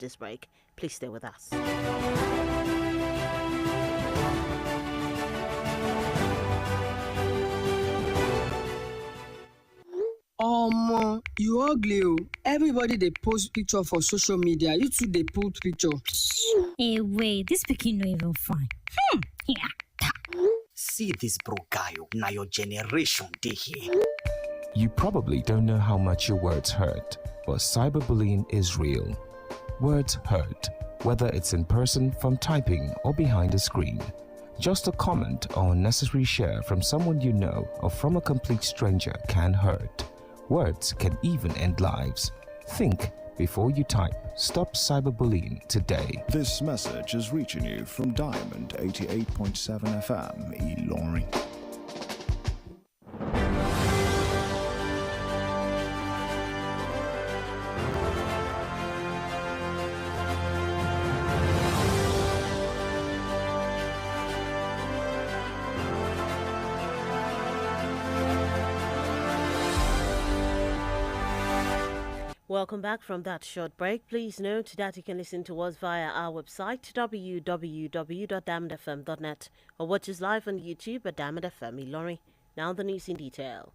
this break. Please stay with us. You ugly. Everybody they post picture for social media. You too they put picture. Hey, wait, this pikin no even fine. Yeah. See this bro guy, now your generation dey here. You probably don't know how much your words hurt, but cyberbullying is real. Words hurt, whether it's in person, from typing, or behind a screen. Just a comment or unnecessary share from someone you know or from a complete stranger can hurt. Words can even end lives. Think before you type. Stop cyberbullying today. This message is reaching you from Diamond 88.7 FM, Iroyin. Welcome back from that short break. Please note that you can listen to us via our website www.diamondfm.net or watch us live on YouTube at Diamond FM Ilorin. Now the news in detail.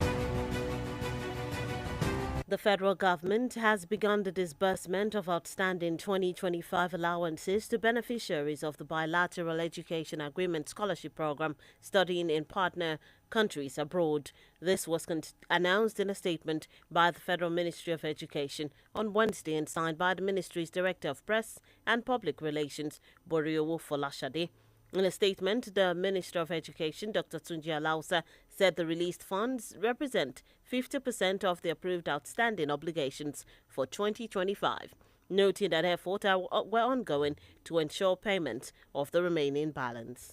The federal government has begun the disbursement of outstanding 2025 allowances to beneficiaries of the Bilateral Education Agreement Scholarship Program studying in partner countries abroad. This was announced in a statement by the Federal Ministry of Education on Wednesday and signed by the ministry's Director of Press and Public Relations, Boriowo Folashade. In a statement, the Minister of Education, Dr. Tunji Alausa, said the released funds represent 50% of the approved outstanding obligations for 2025, noting that efforts were ongoing to ensure payment of the remaining balance.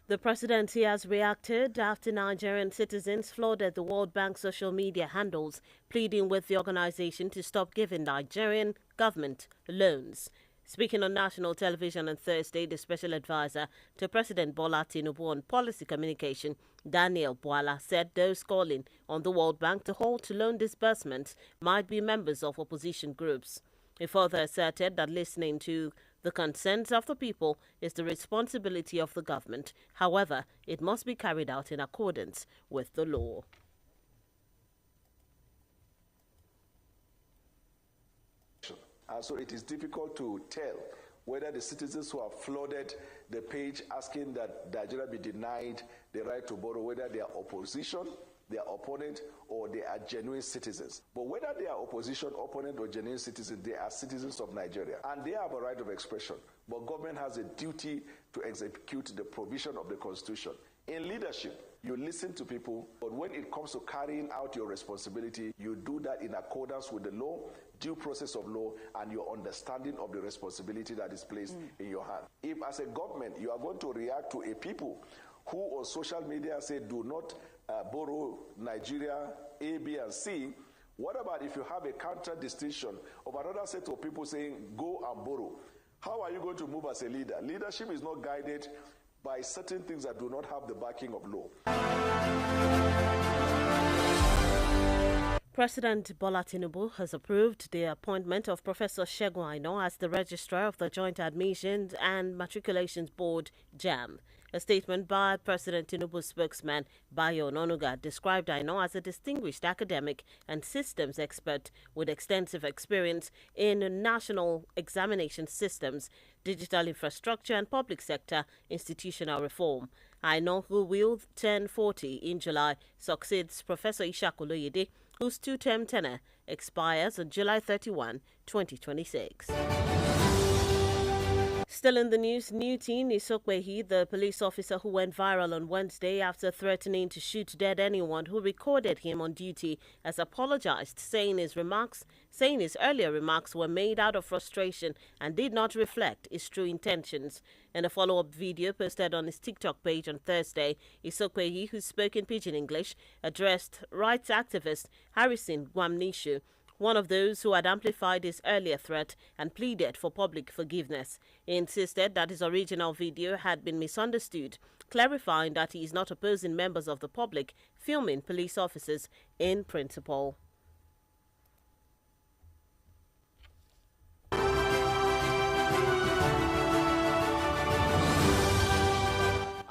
The presidency has reacted after Nigerian citizens flooded the World Bank social media handles, pleading with the organization to stop giving Nigerian government loans. Speaking on national television on Thursday, the special advisor to President Bola Tinubu on policy communication, Daniel Bwala, said those calling on the World Bank to halt loan disbursements might be members of opposition groups. He further asserted that listening to the concerns of the people is the responsibility of the government. However, it must be carried out in accordance with the law. So it is difficult to tell whether the citizens who have flooded the page asking that Nigeria be denied the right to borrow, whether they are opposition, they are opponent, or they are genuine citizens. But whether they are opposition, opponent, or genuine citizens, they are citizens of Nigeria. And they have a right of expression. But government has a duty to execute the provision of the Constitution. In leadership, you listen to people, but when it comes to carrying out your responsibility, you do that in accordance with the law, due process of law, and your understanding of the responsibility that is placed in your hand. If as a government, you are going to react to a people who on social media say do not borrow Nigeria A, B, and C, what about if you have a counter distinction of another set of people saying go and borrow? How are you going to move as a leader? Leadership is not guided by certain things that do not have the backing of law. President Bola Tinubu has approved the appointment of Professor Segun Aina as the Registrar of the Joint Admissions and Matriculations Board, JAMB. A statement by President Tinubu's spokesman, Bayo Ononuga, described Aina as a distinguished academic and systems expert with extensive experience in national examination systems, digital infrastructure, and public sector institutional reform. Aina, who will turn 40 in July, succeeds Professor Ishaq Oloyede, whose two-term tenure expires on July 31, 2026. Still in the news, Newton Isokwehi, the police officer who went viral on Wednesday after threatening to shoot dead anyone who recorded him on duty, has apologized, saying his earlier remarks were made out of frustration and did not reflect his true intentions. In a follow-up video posted on his TikTok page on Thursday, Isokwehi, who spoke in Pidgin English, addressed rights activist Harrison Gwamnishu, one of those who had amplified his earlier threat, and pleaded for public forgiveness. He insisted that his original video had been misunderstood, clarifying that he is not opposing members of the public filming police officers in principle.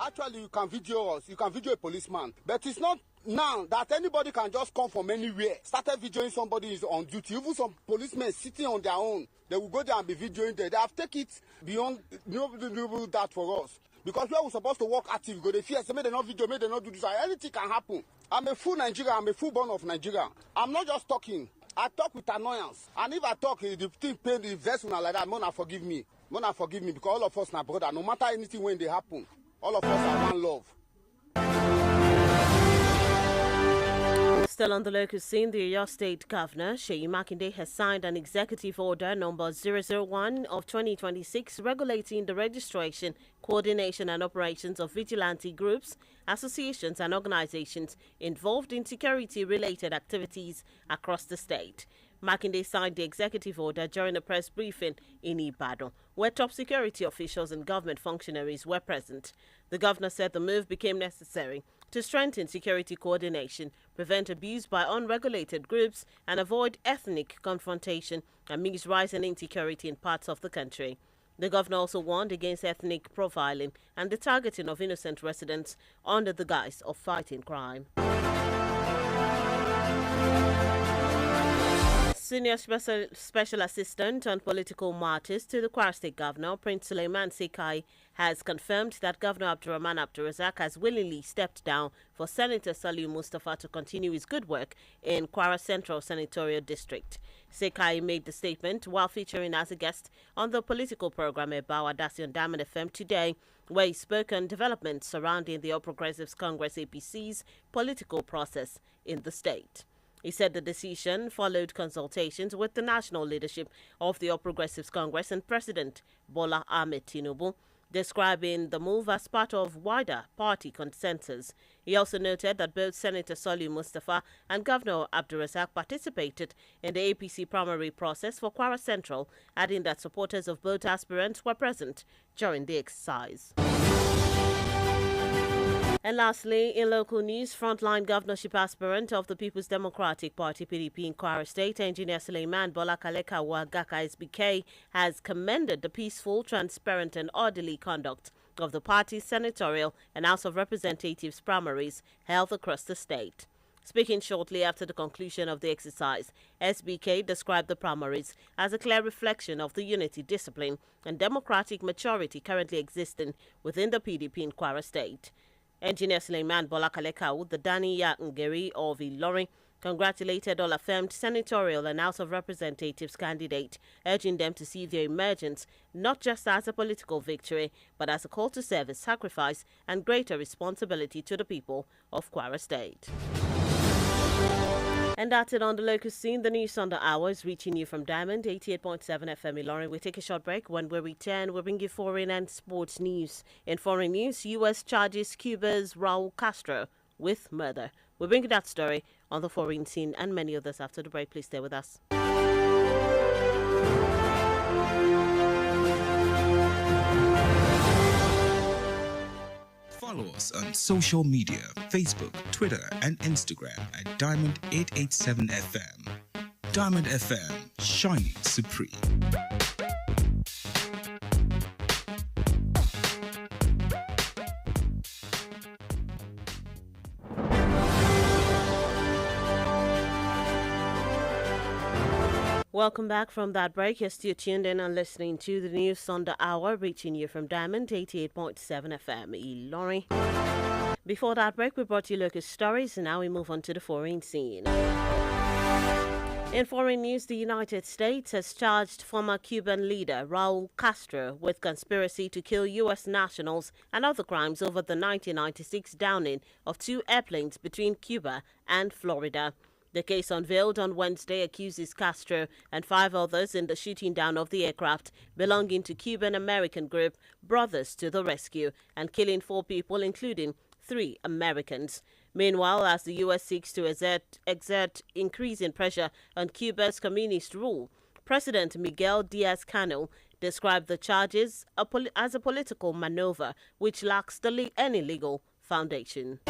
Actually, you can video us, you can video a policeman, but it's not now that anybody can just come from anywhere. Started videoing somebody is on duty. Even some policemen sitting on their own, they will go there and be videoing there. They have taken it beyond that for us. Because we are supposed to work active, go they fear, say, may they not video, may they not do this. Anything can happen. I'm a full Nigerian, I'm a full born of Nigeria. I'm not just talking. I talk with annoyance. And if I talk, the thing pain the vessel like that, Mona forgive me. Mona forgive me because all of us are brother. No matter anything when they happen, all of us are one love. Still on the local scene, the Oyo State Governor, Seyi Makinde, has signed an executive order number 001 of 2026 regulating the registration, coordination and operations of vigilante groups, associations and organizations involved in security-related activities across the state. Makinde signed the executive order during a press briefing in Ibadan, where top security officials and government functionaries were present. The governor said the move became necessary to strengthen security coordination, prevent abuse by unregulated groups, and avoid ethnic confrontation amidst rising insecurity in parts of the country. The governor also warned against ethnic profiling and the targeting of innocent residents under the guise of fighting crime. Senior Special Assistant on Political Matters to the Kwara State Governor, Prince Suliemen, has confirmed that Governor Abdurrahman Abdulrazak has willingly stepped down for Senator Saliu Mustafa to continue his good work in Kwara Central Senatorial District. Sekai made the statement while featuring as a guest on the political program Ebawa Dasi on Diamond FM today, where he spoke on developments surrounding the All Progressives Congress APC's political process in the state. He said the decision followed consultations with the national leadership of the All Progressives Congress and President Bola Ahmed Tinubu, describing the move as part of wider party consensus. He also noted that both Senator Saliu Mustafa and Governor Abdulrazak participated in the APC primary process for Kwara Central, adding that supporters of both aspirants were present during the exercise. And lastly, in local news, frontline governorship aspirant of the People's Democratic Party PDP in Kwara State, Engineer Suliemen Bolakaleka Wagaka SBK, has commended the peaceful, transparent and orderly conduct of the party's senatorial and House of Representatives primaries held across the state. Speaking shortly after the conclusion of the exercise, SBK described the primaries as a clear reflection of the unity, discipline and democratic maturity currently existing within the PDP in Kwara State. Engineer Suliemen Bolakaleka, the Daniya Ngeri of Ilorin, congratulated all affirmed senatorial and House of Representatives candidate, urging them to see their emergence not just as a political victory, but as a call to service, sacrifice and greater responsibility to the people of Kwara State. And that's it on the local scene. The news on the hour is reaching you from Diamond 88.7 FM Ilorin. We take a short break. When we return, we'll bring you foreign and sports news. In foreign news, U.S. charges Cuba's Raul Castro with murder. We'll bring you that story on the foreign scene and many others after the break. Please stay with us. Follow us on social media, Facebook, Twitter, and Instagram at Diamond887FM. Diamond FM, shining supreme. Welcome back from that break. You're still tuned in and listening to the news on the hour, reaching you from Diamond 88.7 FM Ilorin. Before that break, we brought you local stories, and now we move on to the foreign scene. In foreign news, the United States has charged former Cuban leader Raul Castro with conspiracy to kill U.S. nationals and other crimes over the 1996 downing of 2 airplanes between Cuba and Florida. The case unveiled on Wednesday accuses Castro and 5 others in the shooting down of the aircraft belonging to Cuban-American group Brothers to the Rescue and killing 4 people, including 3 Americans. Meanwhile, as the U.S. seeks to exert increasing pressure on Cuba's communist rule, President Miguel Diaz-Canel described the charges as a political maneuver which lacks any legal foundation.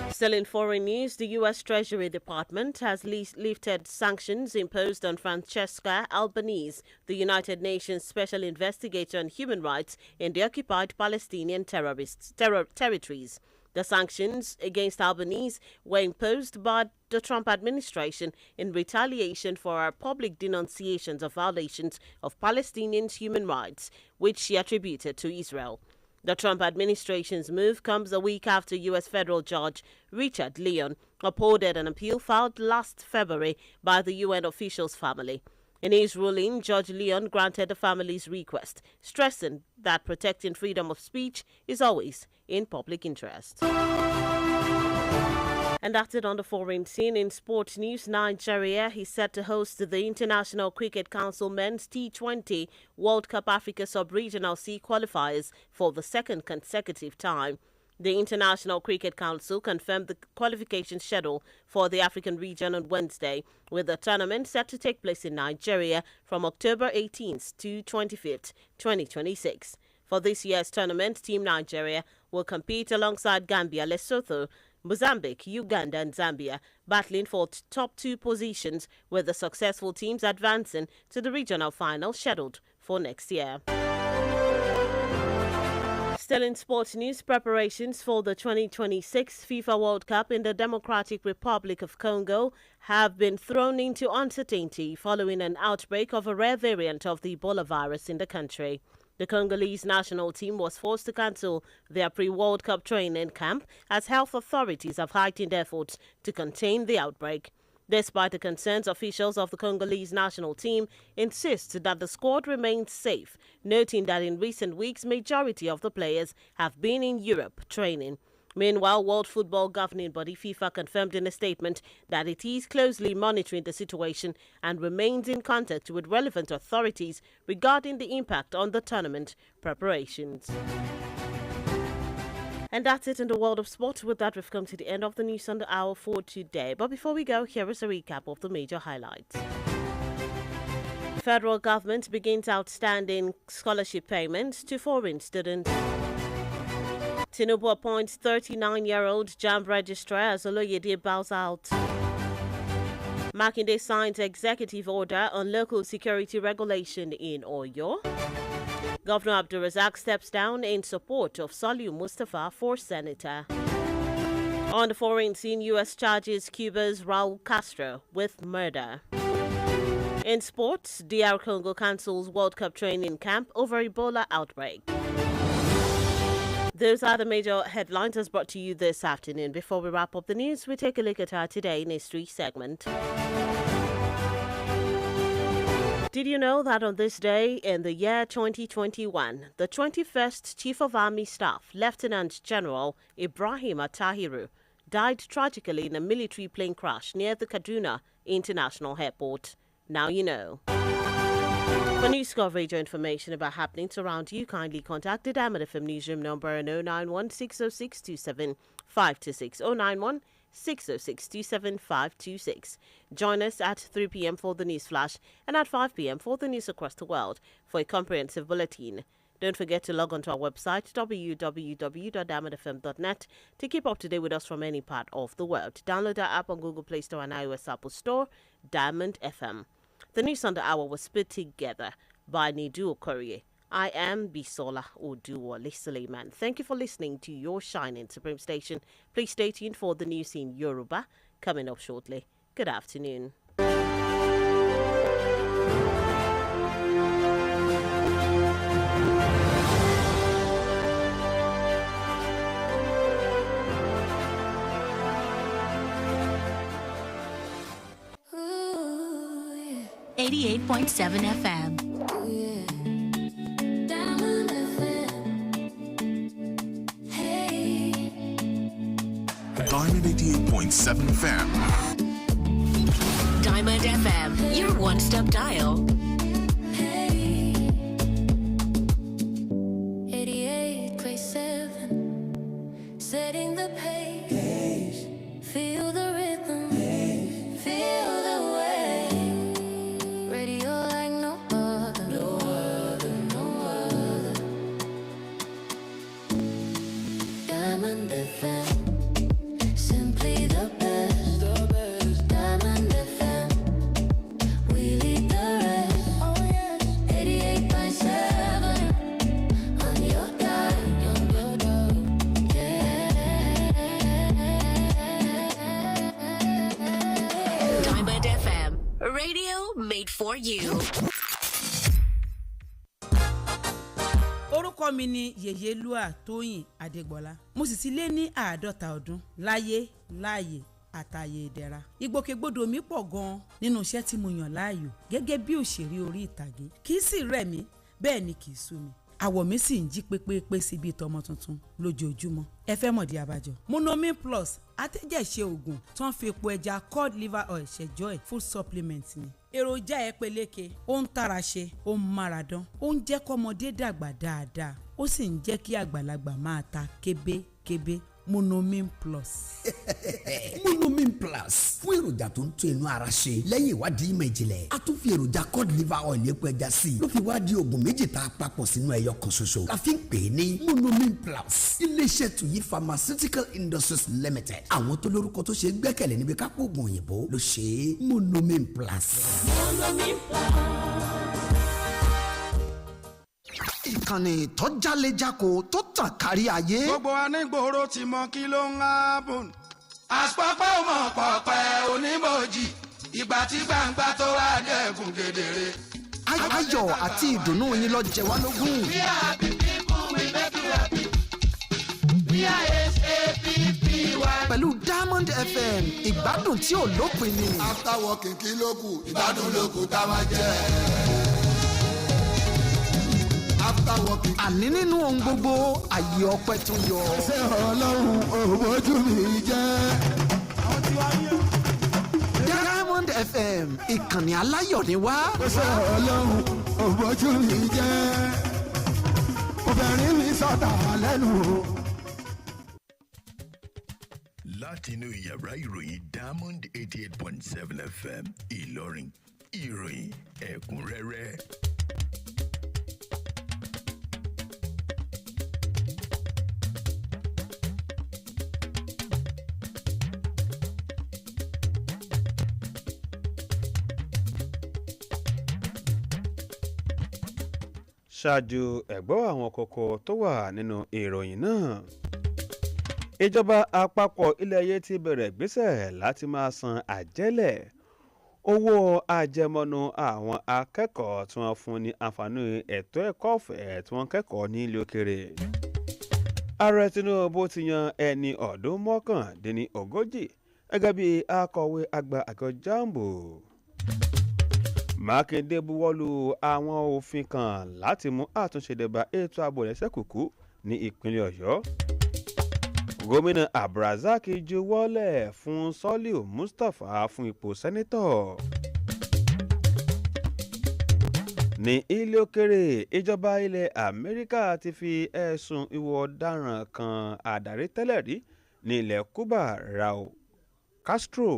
Still in foreign news, the U.S. Treasury Department has lifted sanctions imposed on Francesca Albanese, the United Nations Special Investigator on Human Rights in the occupied Palestinian territories. The sanctions against Albanese were imposed by the Trump administration in retaliation for her public denunciations of violations of Palestinians' human rights, which she attributed to Israel. The Trump administration's move comes a week after U.S. federal judge Richard Leon upholded an appeal filed last February by the UN official's family. In his ruling, Judge Leon granted the family's request, stressing that protecting freedom of speech is always in public interest. And that's it on the foreign scene. In sports news, Nigeria is set to host the International Cricket Council Men's T20 World Cup Africa Sub-Regional C qualifiers for the second consecutive time. The International Cricket Council confirmed the qualification schedule for the African region on Wednesday, with the tournament set to take place in Nigeria from October 18th to 25th, 2026. For this year's tournament, Team Nigeria will compete alongside Gambia, Lesotho, Mozambique, Uganda and Zambia, battling for top 2 positions, with the successful teams advancing to the regional final scheduled for next year. Still in sports news, preparations for the 2026 FIFA World Cup in the Democratic Republic of Congo have been thrown into uncertainty following an outbreak of a rare variant of the Ebola virus in the country. The Congolese national team was forced to cancel their pre-World Cup training camp as health authorities have heightened efforts to contain the outbreak. Despite the concerns, officials of the Congolese national team insist that the squad remains safe, noting that in recent weeks, majority of the players have been in Europe training. Meanwhile, World Football Governing Body FIFA confirmed in a statement that it is closely monitoring the situation and remains in contact with relevant authorities regarding the impact on the tournament preparations. And that's it in the world of sport. With that, we've come to the end of the news on the hour for today. But before we go, here is a recap of the major highlights. Federal government begins outstanding scholarship payments to foreign students. Tinubu appoints 39-year-old JAMB registrar as Oloyede bows out. Makinde signs executive order on local security regulation in Oyo. Governor Abdulrazak steps down in support of Saliu Mustafa for senator. On the foreign scene, U.S. charges Cuba's Raul Castro with murder. In sports, DR Congo cancels World Cup training camp over Ebola outbreak. Those are the major headlines as brought to you this afternoon. Before we wrap up the news, we take a look at our Today in History segment. Did you know that on this day in the year 2021, the 21st Chief of Army Staff, Lieutenant General Ibrahim Atahiru, died tragically in a military plane crash near the Kaduna International Airport? Now you know. For news coverage or information about happenings around you, kindly contact the Diamond FM newsroom number 091 606 27526 091 606 27526. Join us at 3 p.m. for the news flash and at 5 p.m. for the news across the world for a comprehensive bulletin. Don't forget to log on to our website www.diamondfm.net to keep up to date with us from any part of the world. Download our app on Google Play Store and iOS Apple Store, Diamond FM. The news on the hour was put together by Nidu Okorie. I am Bisola Oduwole Suliemen. Thank you for listening to your shining supreme station. Please stay tuned for the news in Yoruba coming up shortly. Good afternoon. 88.7 FM. Diamond 88.7 FM. Diamond FM, your one-stop dial. 88.7, setting the pace. Feel the rhythm, feel the way. Radio like no other, no other, no other. Diamond FM. Simply the best, the best. Diamond FM, we lead the rest. Oh yes, 88.7 on your dial, yeah. Diamond FM, radio made for you. Orúkọ mi ni Yèyélúà Tóyìn Adégbọlá. Mo sì ti lé ní 50 ọdún láyé láàyè àtàyè ìdẹ̀ra. Ìgbòkègbodò mi pọ̀ gan-an nínú iṣẹ́ tí mo yàn láàyò gẹ́gẹ́ bí òṣèré orí ìtàgé. Kì í sì rẹ̀ mí, bẹ́ẹ̀ ni kì í sú mi. Àwọ̀ mi sì ń jí pépépé sí bí tọmọ tuntun lójoojúmọ́. Ẹ fẹ́ mọ̀dí abájọ. Monomin Plus atẹ́jẹ̀ṣe oògùn tó ń fi epo ẹja cod liver oil ṣẹjọ́ ẹ̀ food supplement ni. Èròjà ẹ peléke, ó ń tara ṣe, ó ń máradán, ó ń jẹ́ kọ́mọdé dàgbà dáadáa, ó sì ń jẹ́ kí àgbàlagbà máa ta kébékébé. Monomin Plus. Monomin Plus fún èròjà tó ń tún inú ara ṣe lẹ́yìn ìwádìí ìmọ̀ ìjìnlẹ̀. A tún fi èròjà cod liver oil epo ẹja sí i ló fi wá di oògùn méjì tá a papọ̀ sínú ẹyọ kan ṣoṣo. La fi ń pè é ní Monomin Plus. Iléeṣẹ́ Tuyi Pharmaceutical Industries Limited. Àwọn tó lórúkọ tó ṣe gbẹ́kẹ̀lé níbi kápò oògùn òyìnbó ló ṣe é. Monomin Plus. Monomin Plus. Ìkànnì tó jálejako tó tàn kárí ayé. Gbogbo anígboro ti mọ kí ló ń hábùn. Àpapọ̀ mọ̀ pọ̀pẹ́ onímọ̀jì. Ìgbà tí gbangba tó wá dẹ̀kun kedere. Ayọ̀ àti ìdùnnú yín ló jẹ wá lógún. We are happy people, we make you happy. We are SAPPY. Pẹ̀lú Diamond FM, ìgbádùn tí ò lópin ni. After working kí ló kù, ìgbádùn ló kù ká máa jẹ. Àní nínú ohun gbogbo àyè ọpẹ́ tó yọ. Ṣé Ọlọ́run òbójú mi jẹ́? Diamond FM ìkànnì aláyọ̀ ni wá. Ṣé Ọlọ́run òbójú mi jẹ́? Obìnrin mi sọ̀tà lẹ́nu. Látinú yàrá ìròyìn Diamond 88.7 FM Ìlọrin, ìròyìn ẹ̀kúnrẹ́rẹ́. ṣáájú ẹ̀gbọ́n àwọn kókó tó wà nínú ìròyìn náà. Ìjọba àpapọ̀ ilẹ̀ ayé ti bẹ̀rẹ̀ ìgbésẹ̀ láti máa san àjẹ́lẹ̀ owó àjẹmọ́nú àwọn akẹ́kọ̀ọ́ tí wọ́n fún ní àǹfààní ètò ẹ̀kọ́ ọ̀fẹ́ tí wọ́n kẹ́kọ̀ọ́ ní ilé òkèrè. Ààrẹ Tinubu ti yan ẹni ọdún 39 gẹ́gẹ́ bí akọ̀wé àgbà àjọ jambo. Mákindé buwọ́lù àwọn òfin kan láti mú àtúnṣe dé bá ètò ààbò lẹ́sẹ̀kùkú ní ìpínlẹ̀ Ọ̀yọ́. Gómìnà Abdulrasaq juwọ́lẹ̀ fún Soliu Mustapha fún ipò sẹ́nítọ̀. Ní ilé òkèrè, ìjọba ilẹ̀ Amẹ́ríkà ti fi ẹ̀sùn ìwà ọ̀daràn kan adarí tẹ́lẹ̀ rí ní ilẹ̀ Cuba Raul Castro.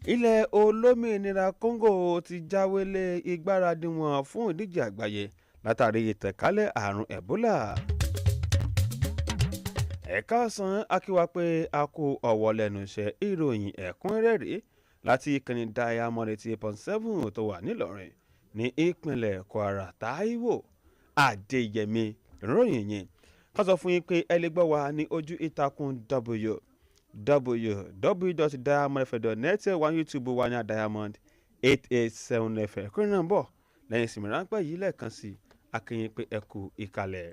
Ilẹ̀ olómìnira Congo ti jáwélé ìgbáradì wọn fún ìdíje àgbáyé látàrí ìtànkálẹ̀ àrùn Ebola. Ẹ̀ka ọ̀sán akíwá pé a kó ọ̀wọ́ lẹ́nu iṣẹ́ ìròyìn ẹ̀kúnrẹ́rẹ́ láti ìkànnì Diamond 88.7 tó wà nílọrin ní ìpínlẹ̀ Kwara. Taiwo Adeyemi ìròyìn yẹn ká sọ fún yín pé ẹ lè gbọ́ wa ní ojú ìtàkùn www.diamondfm.net wa YouTube wa ní Diamond 887 FM. Kúrin náà ń bọ̀ lẹ́yìn ìsinmi ráńpẹ́ yìí lẹ́ẹ̀kan sí akínyìn pé ẹ kú ìkàlẹ̀.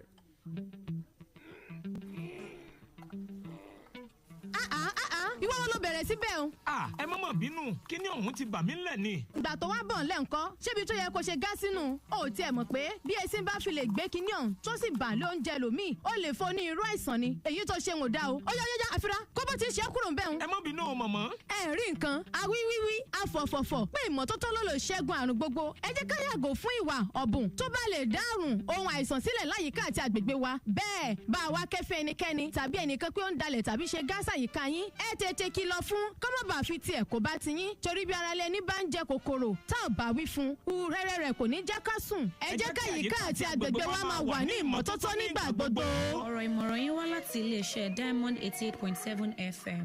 ìwọ wọn ló bẹ̀rẹ̀ síbẹ̀ o. ẹ má mà bínú kíní ọ̀hún ti bà mí ńlẹ̀ ni. ìgbà tó wá bọ̀ ńlẹ̀ ńkọ́ ṣébi tó yẹ kó ṣe gá sínú o tiẹ̀ mọ̀ pé bí esin bá fi lè gbé kíní ọ̀hún tó sì bà lé oúnjẹ lòmíì ó lè fo ní irú àìsàn ni èyí tó ṣe ń ò dá o. ó yá àfira kó bó ti ṣe é kúrò ń bẹ̀ ń. ẹ má bínú o mọ̀mọ́. ẹ rí nǹkan awíwíwí afọ̀fọ̀fọ̀ pé ìmọ́tótó ló lè ṣẹ́gun àrùn gbogbo ẹ jẹ́ ká yàgò fún ìwà ọ̀bùn tó bá lè dá àrùn ohun àìsàn sílẹ̀ láyìíká àti àgbègbè wa bẹ́ẹ̀ bá a wá kẹ́fẹ́ ẹnikẹ́ni tàbí ẹnìkan pé ó ń dalẹ̀ tàbí ṣe gáàsà yìíká yín ẹ tètè kìlọ̀ fún kọ́mọ̀bà fi tiẹ̀ kó bá ti yín torí bí ara lẹni bá ń jẹ kòkòrò tá ò bá wí fún rẹ́rẹ́ rẹ̀ kò ní jẹ́ ká sùn ẹ jẹ́ ká yìíká àti àgbègbè wa máa wà ní ìmọ́tótó nígbà gbogbo. ọ̀rọ̀ ìmọ̀ràn yín wá láti iléeṣẹ́ Diamond 88.7 FM.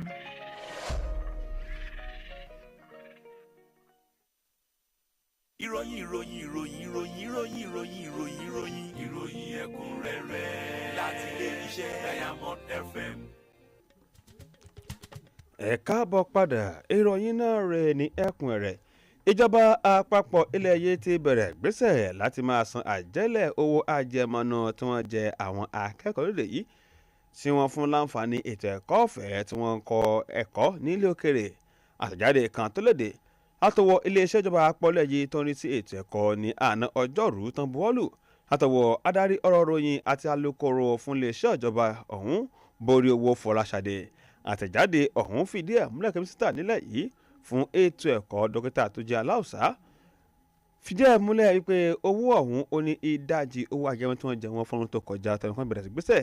ìròyìn ẹ̀kúnrẹ́rẹ́ láti ilé-iṣẹ́ Diamond FM. ẹ káàbọ̀ padà ìròyìn náà rẹ̀ ní ẹ̀kúnrẹ́rẹ́ ìjọba àpapọ̀ ilẹ̀ yìí ti bẹ̀rẹ̀ gbésẹ̀ láti máa san àjẹ́lẹ̀ owó àjẹmọ́nú tí wọ́n jẹ àwọn akẹ́kọ̀ọ́ lóde yìí tí wọ́n fún láǹfààní ètò ẹ̀kọ́ ọ̀fẹ́ tí wọ́n ń kọ́ ẹ̀kọ́ nílé òkèrè àtẹ̀jáde kan tó léde látọwọ́ iléeṣẹ́ ìjọba àpọ̀lẹ̀ yìí tó ń rí sí ètò ẹ̀kọ́ ní àná ọjọ́rú tán buwọ́lù látọwọ́ adarí ọ̀rọ̀ ròyìn àti alukoro fún iléeṣẹ́ ìjọba ọ̀hún borí owó Fọláṣadé àtẹ̀jáde ọ̀hún fìdí ẹ̀ múlẹ̀ kẹ́mísítà nílẹ̀ yìí fún ètò ẹ̀kọ́ dókítà tó jẹ́ aláùsá fìdí ẹ̀ múlẹ̀ wípé owó ọ̀hún ó ní ìdajì owó àjẹmọ́ tí wọ́n jẹ wọ́n fọ́nrún tó kọjá tẹnu kan bẹ̀rẹ̀ sí gbèsè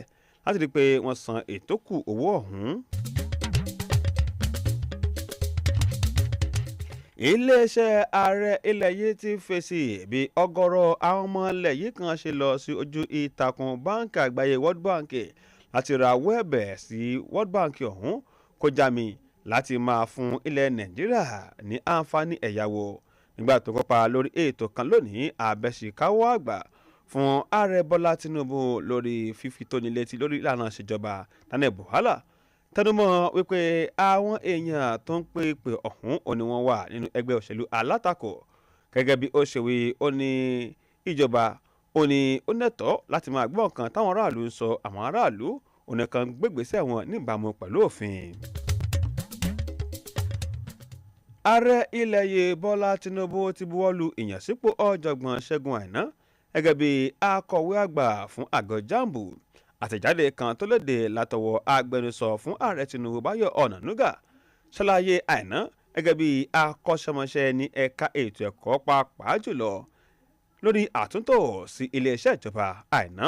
láti rí i pé wọ́n san ètò kù owó ọ̀hún. iléeṣẹ́ ààrẹ ilẹ̀ yìí ti fèsì bí ọ̀gọ̀rọ̀ àwọn ọmọ ilẹ̀ yìí kan ṣe lọ sí ojú ìtàkùn báńkì àgbáyé World Bank láti rawọ́ ẹ̀bẹ̀ sí World Bank ọ̀hún kó jámi láti máa fún ilẹ̀ Nàìjíríà ní àǹfààní ẹ̀yáwó nígbà tó kópa lórí ètò kan lónìí àbẹ̀síkáwọ́ àgbà fún ààrẹ Bọ́lá Tinubu lórí fífi tóni létí lórí ìlànà ìṣèjọba Daniel Buhala tẹnumọ́ wípé àwọn èèyàn tó ń pè pé ọ̀hún ò ní wọ́n wà nínú ẹgbẹ́ òṣèlú alátakò gẹ́gẹ́ bí ó ṣe wí ó ní ìjọba ó ní ó nẹ́tọ̀ọ́ láti máa gbọ́ nǹkan táwọn aráàlú ń sọ àwọn aráàlú ò ní kan gbégbèsè wọn níbàámu pẹ̀lú òfin. ààrẹ ilẹ̀ yìí Bọ́lá Tinubu ti buwọ́lu ìyànsípò ọ̀jọ̀gbọ́n Ṣẹ́gun Àìná gẹ́gẹ́ bí akọ̀wé àgbà fún àgọ́ jambu àtẹ̀jáde kan tó léde látọwọ́ agbẹnusọ fún ààrẹ Tinubu Báyọ̀ Ọ̀nànúgà ṣàlàyé Àìná gẹ́gẹ́ bí akọ́ṣẹ́mọṣẹ́ ní ẹ̀ka ètò ẹ̀kọ́ pàápàá jùlọ lórí àtúntò sí iléeṣẹ́ ìjọba. Àìná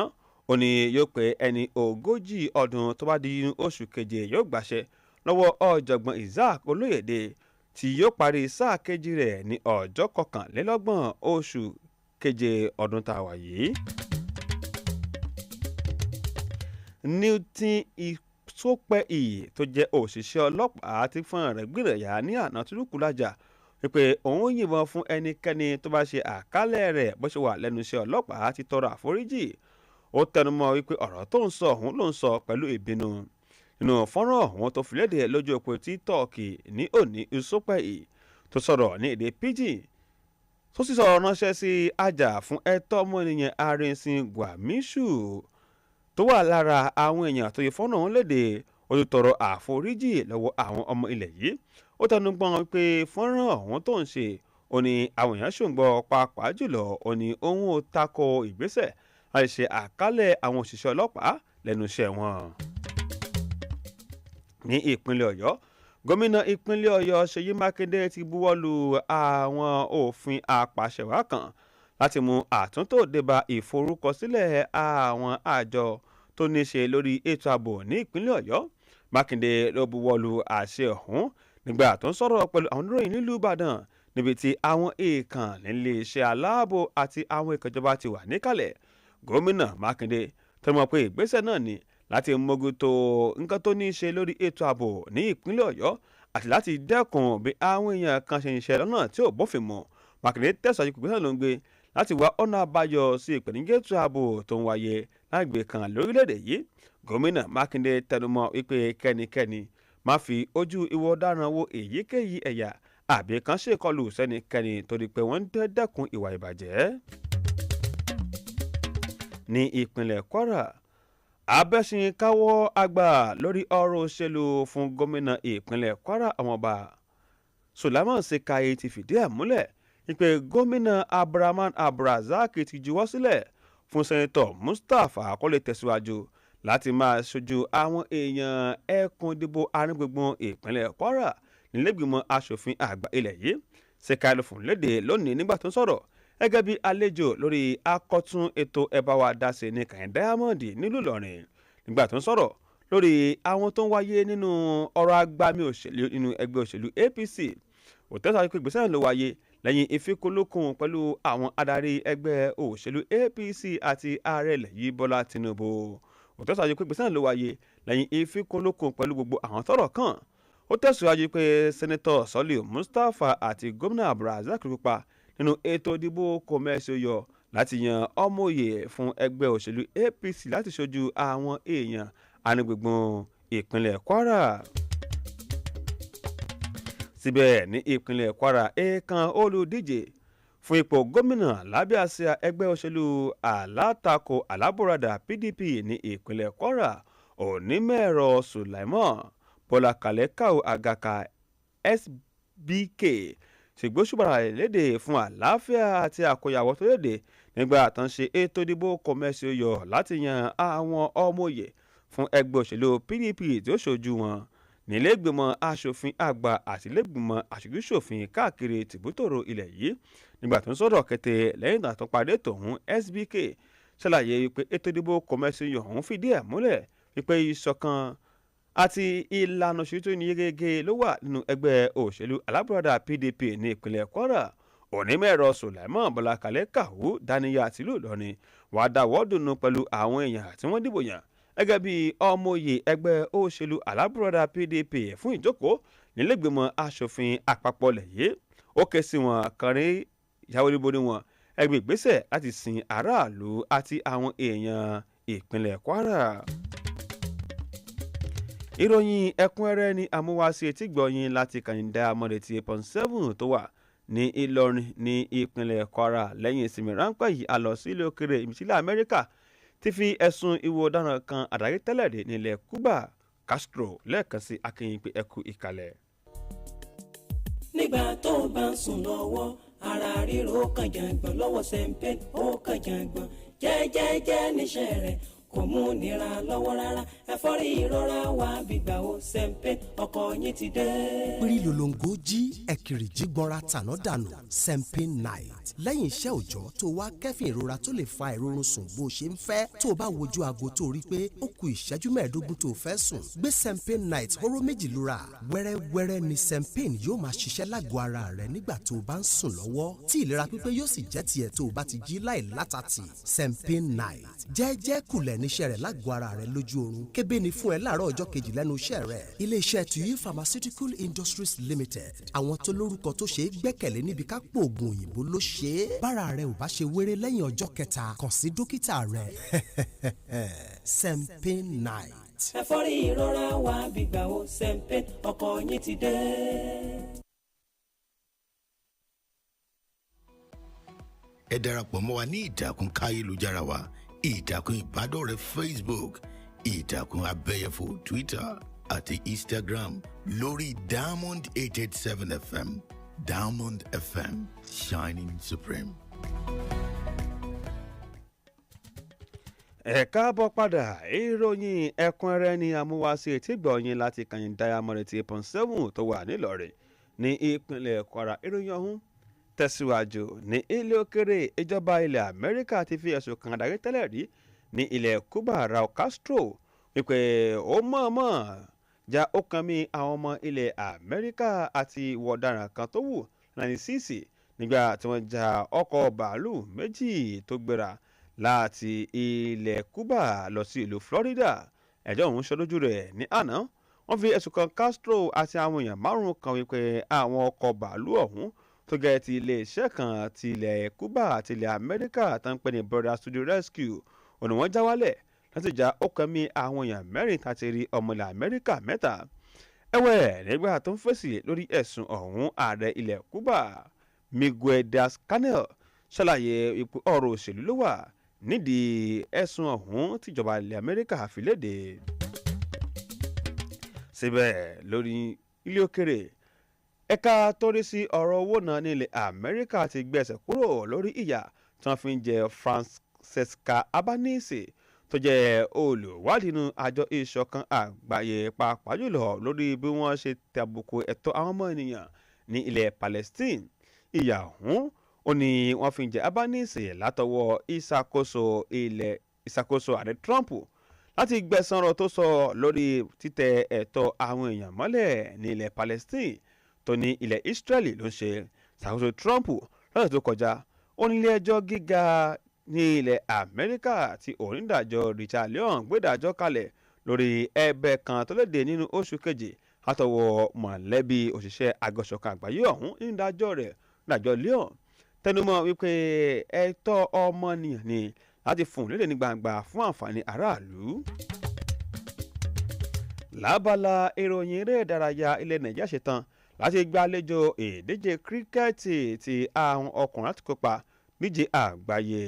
ó ní yóò pé ẹni 40 ọdún tó bá di oṣù keje yóò gbàṣẹ lọ́wọ́ ọ̀jọ̀gbọ́n Isaac Olóyèdè tí yóò parí sáà kejì rẹ̀ ní ọjọ́ 21 oṣù keje ọdún tá a wà yìí. Newton Ìsópẹ́ì tó jẹ́ òṣìṣẹ́ ọlọ́pàá ti fún rẹ̀ gbìrẹ̀yà ní àná tìlúkúlájà wípé òun yìnbọn fún ẹnikẹ́ni tó bá ṣe àkálẹ̀ rẹ̀ bó ṣe wà lẹ́nu iṣẹ́ ọlọ́pàá ti tọrọ àforíjì. Ó tẹnumọ́ wípé ọ̀rọ̀ tó ń sọ ọ̀hún ló ń sọ pẹ̀lú ìbínú. Nínú fọ́nrán ọ̀hún tó fi léde lójú òpó TikTok ní òní Ìsópẹ́ì tó sọ̀rọ̀ ní èdè Pidgin tó sì sọ̀rọ̀ ránṣẹ́ sí ajá fún ẹ̀tọ́ ọmọnìyàn Arìnsìn Gwamishu tó wà lára àwọn èèyàn tó yẹ fọ́nà òun léde ó ti tọrọ àforíjì lọ́wọ́ àwọn ọmọ ilẹ̀ yìí. Ó tẹnu gbọ́n pé fọ́nrán ọ̀hún tó ń ṣe ó ní àwọn èèyàn ṣòǹgbọ́ pàápàá jùlọ ó ní òun ò tako ìgbésẹ̀ láti ṣe àkálẹ̀ àwọn òṣìṣẹ́ ọlọ́pàá lẹ́nu iṣẹ́ wọn. Ní ìpínlẹ̀ Ọ̀yọ́ gómìnà ìpínlẹ̀ Ọ̀yọ́ Ṣèyí Mákindé ti buwọ́lu àwọn òfin apàṣẹwàá kan láti mú àtúntò débá ìforúkọsílẹ̀ àwọn àjọ tó ní ṣe lórí ètò ààbò ní ìpínlẹ̀ Ọ̀yọ́. Mákindé ló buwọ́lu àṣẹ ọ̀hún nígbà tó ń sọ̀rọ̀ pẹ̀lú àwọn oníròyìn nílùú Ìbàdàn níbi tí àwọn èèkàn nílé iṣẹ́ aláàbò àti àwọn ìkànjọba ti wà níkàlẹ̀. Gómìnà Mákindé tẹnumọ́ pé ìgbésẹ̀ náà ni láti mójútó nǹkan tó ní ṣe lórí ètò ààbò ní ìpínlẹ̀ Ọ̀yọ́ àti láti dẹ́kun bí àwọn èèyàn kan ṣe ń ṣe lọ́nà tí ò bófin mu. Mákindé tẹ̀sán ìpínlẹ̀ ló ń gbé láti wá ọ̀nà àbáyọ sí ìpèníjà ètò ààbò tó ń wáyé lágbè kan lórílẹ̀‐èdè yìí. Gómìnà Mákindé tẹnumọ́ wípé kẹ́nikẹ́ni má fi ojú ìwà ọ̀daràn wo èyíkéyìí ẹ̀yà àbí kan ṣèkọlù sẹ́nikẹ́ni torí pé wọ́n ń dẹ́kun ìwà ìbàjẹ́. Ní ìpínlẹ̀ Kwara abẹ́sìnkáwọ́ àgbà lórí ọ̀rọ̀ òṣèlú fún gómìnà ìpínlẹ̀ Kwara ọmọọba Suliemen Sekaye ti fìdí ẹ̀ múlẹ̀ wípé gómìnà Abdulrahman Abdulrazak ti juwọ́ sílẹ̀ fún sẹ́ńtọ̀ Mustapha kó lè tẹ̀síwájú láti máa ṣojú àwọn èèyàn ẹkùn ìdìbò àárín-gbùngbùn ìpínlẹ̀ Kwara nílẹ̀gbìmọ̀ asòfin àgbà ilẹ̀ yìí. Sekaye ló fún lédè lónìí nígbà tó ń sọ̀rọ̀ gẹ́gẹ́ bí àlejò lórí akọ́tún ètò ẹ̀bá wa dáṣe ní kàyín Diamond nílùú Ìlọrin nígbà tó ń sọ̀rọ̀ lórí àwọn tó ń wáyé nínú ọ̀rọ̀ agbami òṣèlú nínú ẹgbẹ́ òṣèlú APC. Òtẹ́sà pé ìgbésẹ̀ ló wáyé lẹ́yìn ìfikùnlukùn pẹ̀lú àwọn adarí ẹgbẹ́ òṣèlú APC àti ààrẹ ilẹ̀ yìí Bọ́lá Tinubu. Òtẹ́sà pé ìgbésẹ̀ ló wáyé lẹ́yìn ìfikùnlukùn pẹ̀lú gbogbo àwọn tọ́rọ̀ kàn. Ó tẹ̀síwájú pé sẹ́nẹ́tọ̀ Suliemen Mustapha àti gómìnà Abdulrazak kópa nínú ètò ìdìbò kọ̀mẹ́sì yọ láti yan ọmọye fún ẹgbẹ́ òṣèlú APC láti ṣojú àwọn èèyàn àárín-gbùngbùn ìpínlẹ̀ Kwara. Síbẹ̀ ní ìpínlẹ̀ Kwara èèkàn olùdíje fún ipò gómìnà lábẹ́ àsíá ẹgbẹ́ òṣèlú alátakò alábùradà PDP ní ìpínlẹ̀ Kwara onímọ̀-ẹ̀rọ Suliemen Bọ́lá Kalekau Agaka SBK ṣègbóṣùbàrà lédè fún àlàáfíà àti àkóyawọ́ tó lédè nígbà tó ń ṣe ètò ìdìbò kọ̀mẹ́sì yọ láti yan àwọn ọmọye fún ẹgbẹ́ òṣèlú PDP tí ó ṣojú wọn nílẹ̀gbìmọ̀ asòfin àgbà àti ilẹ̀gbìmọ̀ aṣojú-ṣòfin káàkiri tìbútòrò ilẹ̀ yìí. Nígbà tó ń sọ̀rọ̀ kété lẹ́yìn ìgbà tó parí tòun SBK ṣàlàyé wípé ètò ìdìbò kọ̀mẹ́sì yọ ọ̀hún fìdí ẹ̀ múlẹ̀ wípé ìṣọ̀kan àti ìlànà òṣèlú tó ní yegege ló wà nínú ẹgbẹ́ òṣèlú alábùradà PDP ní ìpínlẹ̀ Kwara. Onímọ̀-ẹ̀rọ Suliemen Bọ́lá Kalekau dáníyà tìlú Ìlọrin wàá dáwọ́ dùnú pẹ̀lú àwọn èèyàn tí wọ́n dìbò yàn gẹ́gẹ́ bí ọmọye ẹgbẹ́ òṣèlú alábùradà PDP fún ìjókòó nílẹ̀gbìmọ̀ asòfin àpapọ̀ lẹ̀ yìí. Ó ké sí wọn kàrin ìyàwó olúborí wọn ẹgbẹ́ ìgbésẹ̀ láti sin aráàlú àti àwọn èèyàn ìpínlẹ̀ Kwara. Ìròyìn ẹ̀kúnrẹ́rẹ́ ni amúwáṣe tí gbọ̀yìn láti kàyín Diamond 88.7 tó wà ní Ìlọrin ní ìpínlẹ̀ Kwara. Lẹ́yìn ìsinmi ráńpẹ́ yìí a lọ sí ilé òkèrè ìmísílẹ̀ Amẹ́ríkà ti fi ẹ̀sùn ìwà ọ̀daràn kan àdáyé tẹ́lẹ̀ dé nílẹ̀ Cuba Castro lẹ́ẹ̀kan sí akínyìn pé ẹkú ìkàlẹ̀. nígbà tó o bá ń sùn lọ́wọ́ ara ríro kan jàǹgbọ̀n lọ́wọ́ sẹ́ńpẹ́ ó kan jàǹgbọ̀n jẹ́jẹ́jẹ́ níṣẹ́ rẹ̀ kò mú nira lọ́wọ́ rárá ẹ̀fọ́rí ìrora wà gbígbà ó sẹ́ńpẹ́ ọkọ̀ yín ti dé. pírí lolongo jí ẹ̀kìrì jígbọ́nra tàná dànù sempin night lẹ́yìn iṣẹ́ òòjọ́ tó wá kẹ́fìn ìrora tó lè fa ìrorun sùn bó ṣe ń fẹ́ tó o bá wojú aago tó rí pé ó kù ìṣẹ́jú mẹ́ẹ̀ẹ́dógún tó o fẹ́ sùn gbé sempin night hóró méjì lura wẹ́rẹ́wẹ́rẹ́ ni sempin yóò máa ṣiṣẹ́ lágọ̀ọ́ ara rẹ nígbà tó o bá ń sùn lọ́wọ́ tí ìlera pípé yóò sì jẹ́ tiẹ̀ tó o bá ti jí láì látàtì sempin night jẹ́jẹ́ kulẹ̀ níṣẹ́ rẹ̀ lágọ̀ọ́ ara rẹ lójú oorun kébé ni fún ẹ láàárọ̀ ọjọ́ kejì lẹ́nu iṣẹ́ rẹ̀ iléeṣẹ́ tuyi pharmaceutical industries limited àwọn tó lórúkọ tó ṣe é gbẹ́kẹ̀lé níbi ká pò oògùn òyìnbó ló ṣe é bára rẹ ò bá ṣe wéré lẹ́yìn ọjọ́ kẹta kàn sí dókítà rẹ sempin night. ẹ̀fọ́rí ìrora wà gbígbà ó sẹ́ńpẹ́ ọkọ̀ yín ti dé. ẹ darapọ̀ mọ́ wa ní ìtàkùn káyélujára wa ìtàkùn ìbádọ́rẹ̀ẹ́ Facebook ìtàkùn abẹ́yẹfò Twitter àti Instagram lórí Diamond 887 FM Diamond FM shining supreme. Ẹ káàbọ̀ padà ìròyìn ẹ̀kúnrẹ́rẹ́ ni amúwáṣe tí gbọ̀yìn láti kàyìn Diamond 88.7 tó wà nílọrin ní ìpínlẹ̀ Kwara. Ìròyìn ọ̀hún tẹ̀síwájú ní ilé òkèrè ìjọba ilẹ̀ Amẹ́ríkà ti fi ẹ̀sùn kan àdáyé tẹ́lẹ̀ rí ní ilẹ̀ Cuba Raul Castro wípé ó mọ̀ọ́mọ̀ já ọkàn mi àwọn ọmọ ilẹ̀ Amẹ́ríkà àti ìwà ọ̀daràn kan tó wù láti sísì nígbà tí wọ́n já ọkọ̀ bàálù méjì tó gbéra láti ilẹ̀ Cuba lọ sí ìlú Florida. Ẹjọ́ ọ̀hún ṣe lójú rẹ̀ ní àná. Wọ́n fi ẹ̀sùn kan Castro àti àwọn èèyàn márùn-ún kan wípé àwọn ọkọ̀ bàálù ọ̀hún tó gẹ́ ti iléeṣẹ́ kan ti ilẹ̀ Cuba àti ilẹ̀ Amẹ́ríkà tó ń pè ní Brothers to the Rescue òní wọ́n já wálẹ̀ láti já ọkàn mi àwọn èèyàn mẹ́rin tàti rí ọmọ ilẹ̀ Amẹ́ríkà mẹ́ta. Ẹ̀wẹ̀ nígbà tó ń fèsì lórí ẹ̀sùn ọ̀hún ààrẹ ilẹ̀ Cuba Miguel Diaz-Canel ṣàlàyé ipò ọ̀rọ̀ òṣèlú ló wà nídìí ẹ̀sùn ọ̀hún tíjọba ilẹ̀ Amẹ́ríkà fi léde. Síbẹ̀ lórí ilé òkèrè ẹ̀ka tó rí sí ọ̀rọ̀ owó náà ní ilẹ̀ Amẹ́ríkà ti gbẹ̀sẹ̀ kúrò lórí ìyà tí wọ́n fi ń jẹ Francesca Albanese tó jẹ́ olùwádìí nínú àjọ ìṣọ̀kan àgbáyé pàápàá jùlọ lórí bí wọ́n ṣe tàbùkù ẹ̀tọ́ àwọn ọmọ ènìyàn ní ilẹ̀ Palestine. Ìyà ọ̀hún ó ní wọ́n fi ń jẹ Albanese látọwọ́ ìṣàkóso ààrẹ Trump láti gbẹ̀san ọ̀rọ̀ tó sọ lórí títẹ ẹ̀tọ́ àwọn èèyàn mọ́lẹ̀ ní ilẹ̀ Palestine tó ní ilẹ̀ Israeli ló ń ṣe. Ìṣàkóso Trump lọ́sẹ̀ tó kọjá ó ní ilé ẹjọ́ gíga ní ilẹ̀ Amẹ́ríkà tí onídàájọ́ Richard Leon gbédàjọ́ kalẹ̀ lórí ẹ̀bẹ̀ kan tó léde nínú oṣù keje látọwọ́ mọ̀lẹ́bí òṣìṣẹ́ àgọ́ṣọ̀kan àgbáyé ọ̀hún. nídàájọ́ rẹ̀ nídàájọ́ Leon tẹnumọ́ wípé ẹ̀tọ́ ọmọnìyàn ni láti fún lédè ní gbangba fún àǹfààní aráàlú. Lábala ìròyìn eré ìdárayá ilẹ̀ Nàìjíríà ṣetán láti gbàlejò ìdíje kíríkẹ́ẹ̀tì tí àwọn ọkùnrin láti kópa níje àgbáyé.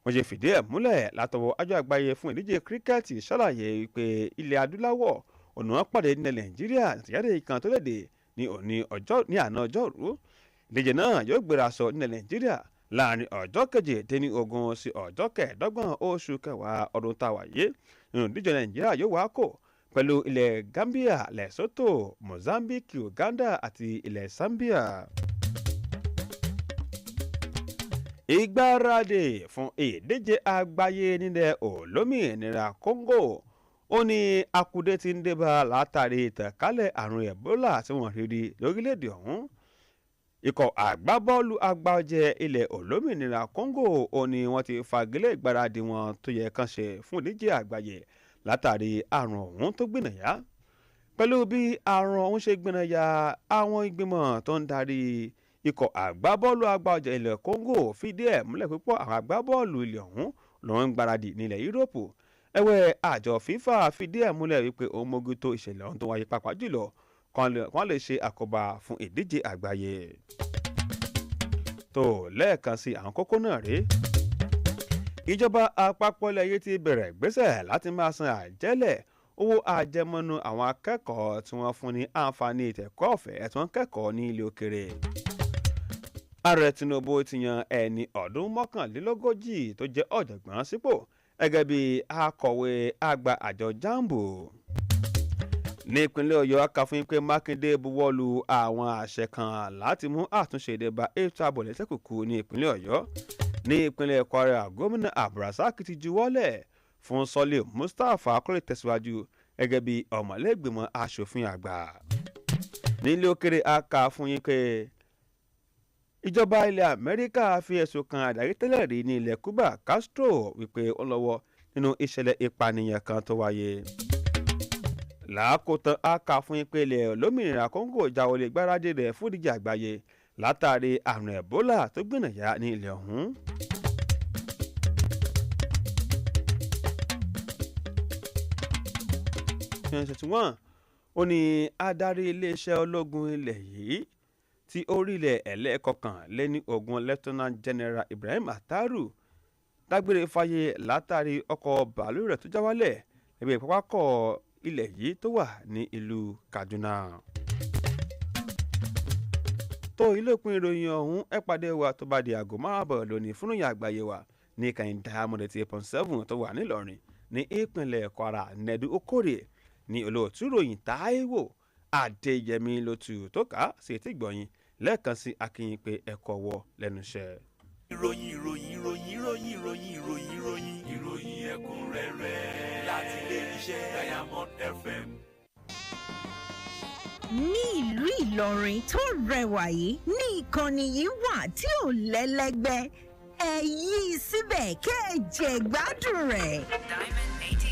Wọ́n ṣe fìdí ẹ̀ múlẹ̀ látọwọ́ àjọ àgbáyé fún ìdíje kíríkẹ́ẹ̀tì ṣàlàyé wípé ilẹ̀ adúláwọ̀ ọ̀nà wọn pàdé nílẹ̀ Nàìjíríà àtìjáde kan tó léde ní àná ọjọ́rú. Ìdíje náà yóò gbéra sọ nílẹ̀ Nàìjíríà láàrin ọjọ́ 18 sí ọjọ́ 25 oṣù kẹwàá ọdún táwa yìí. Nínú ìdíje Nàìjíríà yóò wá kò pẹ̀lú ilẹ̀ Gambia, Lesotho, Mozambique, Uganda àti ilẹ̀ Zambia. Ìgbáradì fún ìdíje àgbáyé nílẹ̀ olómìnira Congo ó ní akùdé ti ń débá látàrí ìtànkálẹ̀ àrùn Ebola tí wọ́n rí lórílẹ̀‐èdè ọ̀hún. Ikọ̀ àgbábọ́ọ̀lù àgbájẹ ilẹ̀ olómìnira Congo ó ní wọ́n ti fagilé ìgbáradì wọn tó yẹ kán ṣe fún ìdíje àgbáyé látàrí àrùn ọ̀hún tó gbìnàyà. Pẹ̀lú bí àrùn ọ̀hún ṣe gbìnàyà, àwọn ìgbìmọ̀ tó ń darí ikọ̀ àgbábọ́ọ̀lù àgbájẹ ilẹ̀ Congo fìdí ẹ̀ múlẹ̀ púpọ̀ àwọn àgbábọ́ọ̀lù ilẹ̀ ọ̀hún ló ń gbáradì nílẹ̀ Yúróòpù. Ẹ̀wẹ̀ àjọ FIFA fìdí ẹ̀ múlẹ̀ wípé ó mójútó ìṣẹ̀lẹ̀ ọ̀hún tó wáyé pàápàá jùlọ kan lè ṣe àkóbá fún ìdíje àgbáyé. Tó lẹ́ẹ̀kan sí àwọn kókó náà rèé. Ìjọba àpapọ̀ ilẹ̀ yìí ti bẹ̀rẹ̀ ìgbésẹ̀ láti máa san àjẹ́lẹ̀ owó àjẹmọ́nú àwọn akẹ́kọ̀ọ́ tí wọ́n fún ní àǹfààní ìtẹ̀kọ́ ọ̀fẹ́ tí wọ́n kẹ́kọ̀ọ́ ní ilé òkèrè. Ààrẹ Tinubu ti yan ẹni ọdún 41 tó jẹ́ ọ̀jọ̀gbọ́n sípò gẹ́gẹ́ bí akọ̀wé àgbà àjọ jambo. Ní ìpínlẹ̀ Ọ̀yọ́ ká fún yín pé Mákindé buwọ́lu àwọn àṣẹ kan láti mú àtúnṣe ìdẹ́ba ètò ààbò lẹ́sẹ̀kùkù ní ìpínlẹ̀ Ọ̀yọ́. Ní ìpínlẹ̀ Kwara gómìnà Abdulrasaq ti juwọ́lẹ̀ fún Sọ́lé Mustapha kó lè tẹ̀síwájú gẹ́gẹ́ bí ọmọlẹ́gbìmọ̀ aṣòfin àgbà. Nílé òkèrè a kà fún yín pé ìjọba ilẹ̀ Amẹ́ríkà fi ẹ̀sùn kan adarí tẹ́lẹ̀ rí ní ilẹ̀ Cuba Castro wípé ó lọ́wọ́ nínú ìṣẹ̀lẹ̀ ìpànìyàn kan tó wáyé. Lákòótán a kà fún yín pé ilẹ̀ olómìnira Congo jáwọlé gbáradì rẹ̀ fún ìdíje àgbáyé látàrí àrùn Ebola tó gbìnàyà ní ilẹ̀ ọ̀hún. Ó ní adarí iléeṣẹ́ ológun ilẹ̀ yìí tí orílẹ̀ ẹlẹ́ẹ̀kọkànléní ogun Lieutenant General Ibrahim Ataru dágbére fáyé látàrí ọkọ̀ bàálù rẹ̀ tó já wálẹ̀ níbi ìpápákọ̀ ilẹ̀ yìí tó wà ní ìlú Kaduna. Tó ilé-ìpín ìròyìn ọ̀hún ẹ pàdé wa tó bá di aago 5 lónìí fún ìròyìn àgbáyé wa ní ìkànnì Diamond 88.7 tó wà nílọrin ní ìpínlẹ̀ Kwara. Nẹ́dú Okòrè ní olóòtú ìròyìn Taiwo Adeyemi lótú tó kà á sí etí gbọ̀yìn lẹ́ẹ̀kan sí akínyìn pé ẹ̀kọ́ wọ lẹ́nu iṣẹ́. ìròyìn ẹ̀kúnrẹ́rẹ́ láti ilé iṣẹ́ Diamond FM. Ní ìlú Ìlọrin tó rẹwà yìí ní ìkànnì yìí wà tí ò lẹ́lẹ́gbẹ́ ẹ yí síbẹ̀ kẹ́ ẹ jẹ gbádùn rẹ̀. Diamond 88.